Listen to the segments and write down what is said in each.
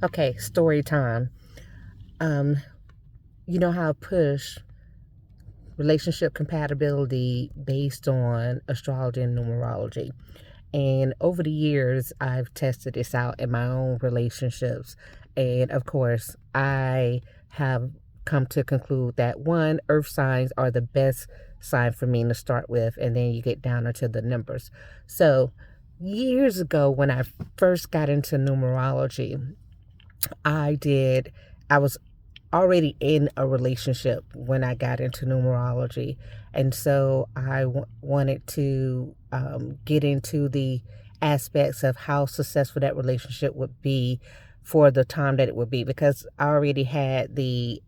Okay, story time. Um, you know how push relationship compatibility based on astrology and numerology. And over the years, I've tested this out in my own relationships. And of course, I have come to conclude that one, earth signs are the best sign for me to start with. And then you get down into the numbers. So, years ago, when I first got into numerology, I did, I was already in a relationship when I got into numerology. And so I wanted to get into the aspects of how successful that relationship would be for the time that it would be, because I already had the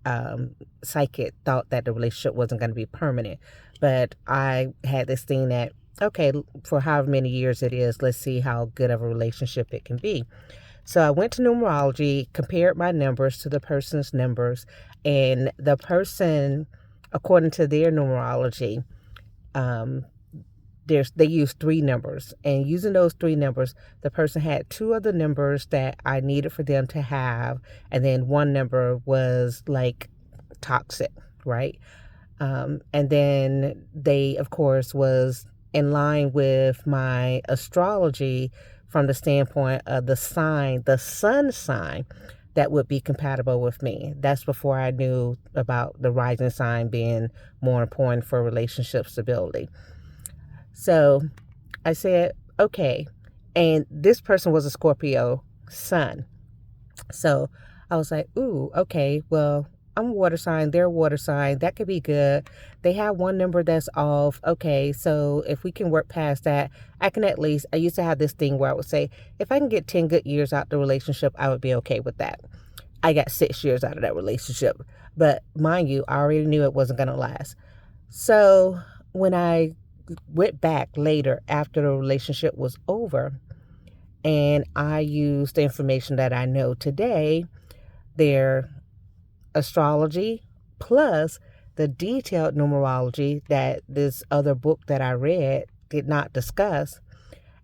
psychic thought that the relationship wasn't going to be permanent. But I had this thing that, okay, for however many years it is, let's see how good of a relationship it can be. So I went to numerology, compared my numbers to the person's numbers, and the person, according to their numerology, um, they used three numbers. And using those three numbers, the person had two other numbers that I needed for them to have, and then one number was like toxic, right? And then they, of course, was in line with my astrology from the standpoint of the sign, the sun sign that would be compatible with me. That's before I knew about the rising sign being more important for relationship stability. So I said, okay. And this person was a Scorpio sun. So I was like, ooh, okay, well, I'm a water sign, they're a water sign. That could be good. They have one number that's off. Okay, so if we can work past that, I can at least, I used to have this thing where I would say, if I can get 10 good years out the relationship, I would be okay with that. I got 6 years out of that relationship. But mind you, I already knew it wasn't going to last. So when I went back later after the relationship was over and I used the information that I know today, their astrology plus the detailed numerology that this other book that I read did not discuss.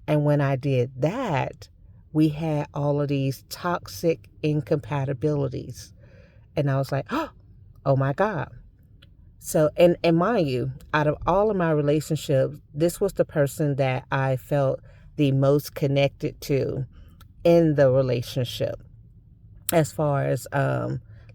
And when I did that, we had all of these toxic incompatibilities. And I was like, oh my God. So, and mind you, out of all of my relationships, this was the person that I felt the most connected to in the relationship, as far as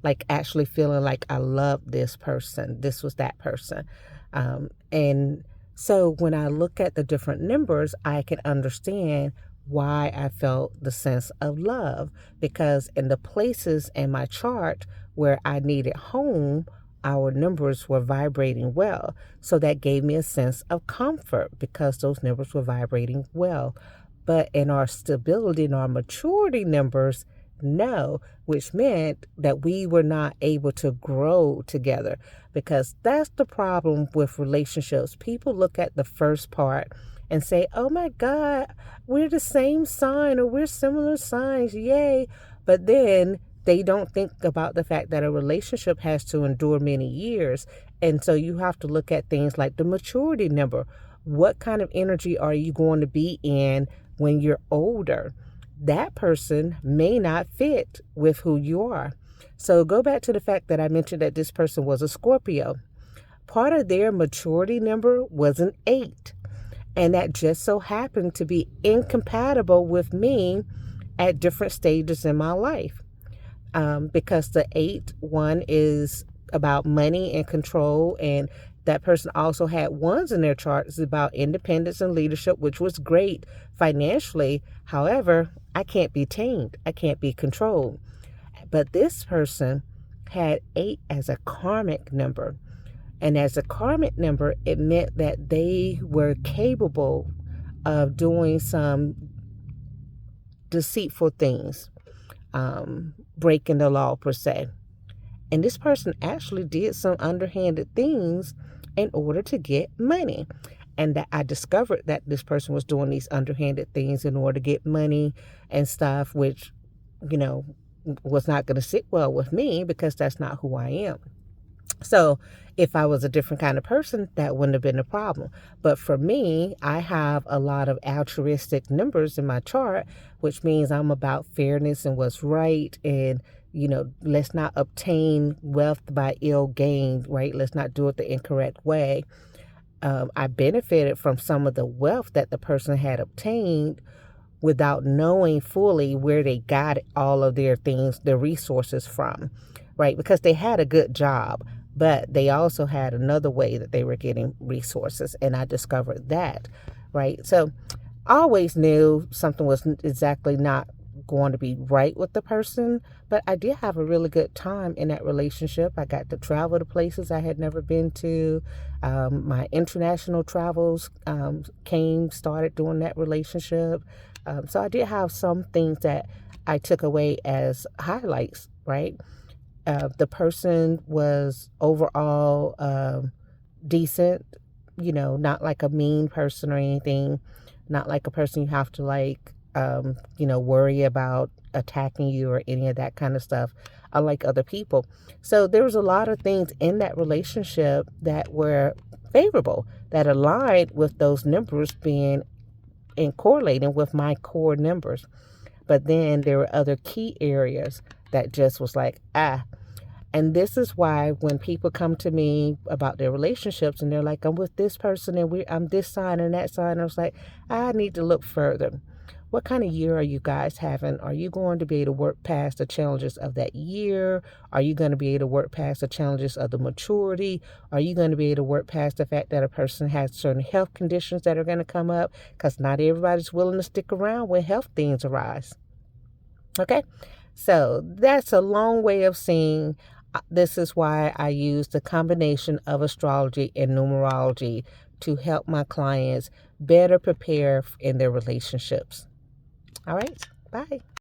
like actually feeling like I love this person. This was that person. And so when I look at the different numbers, I can understand why I felt the sense of love, because in the places in my chart where I needed home, our numbers were vibrating well. So that gave me a sense of comfort because those numbers were vibrating well. But in our stability and our maturity numbers, no, which meant that we were not able to grow together, because that's the problem with relationships. People look at the first part and say, oh my God, we're the same sign or we're similar signs, yay. But then they don't think about the fact that a relationship has to endure many years. And so you have to look at things like the maturity number. What kind of energy are you going to be in when you're older? That person may not fit with who you are. So go back to the fact that I mentioned that this person was a Scorpio. Part of their maturity number was an 8. And that just so happened to be incompatible with me at different stages in my life. Because the 8 1 is about money and control, and that person also had ones in their charts about independence and leadership, which was great financially. However, I can't be tamed, I can't be controlled. But this person had 8 as a karmic number, and as a karmic number, it meant that they were capable of doing some deceitful things, breaking the law per se. And this person actually did some underhanded things in order to get money. And that I discovered that this person was doing these underhanded things in order to get money and stuff, which, you know, was not going to sit well with me because that's not who I am. So if I was a different kind of person, that wouldn't have been a problem. But for me, I have a lot of altruistic numbers in my chart, which means I'm about fairness and what's right. And, let's not obtain wealth by ill gain, right? Let's not do it the incorrect way. I benefited from some of the wealth that the person had obtained without knowing fully where they got all of their things, their resources from, right? Because they had a good job, but they also had another way that they were getting resources. And I discovered that, right? So I always knew something was exactly not going to be right with the person, but I did have a really good time in that relationship. I got to travel to places I had never been to. My international travels started during that relationship. So I did have some things that I took away as highlights, right? The person was overall decent, not like a mean person or anything, not like a person you have to worry about attacking you or any of that kind of stuff, unlike other people. So there was a lot of things in that relationship that were favorable, that aligned with those numbers being and correlating with my core numbers. But then there were other key areas that just was like, and this is why when people come to me about their relationships and they're like, I'm with this person and I'm this sign and that sign, I was like, I need to look further. What kind of year are you guys having? Are you going to be able to work past the challenges of that year? Are you going to be able to work past the challenges of the maturity? Are you going to be able to work past the fact that a person has certain health conditions that are going to come up? Because not everybody's willing to stick around when health things arise. Okay, so that's a long way of saying this is why I use the combination of astrology and numerology to help my clients better prepare in their relationships. All right, bye.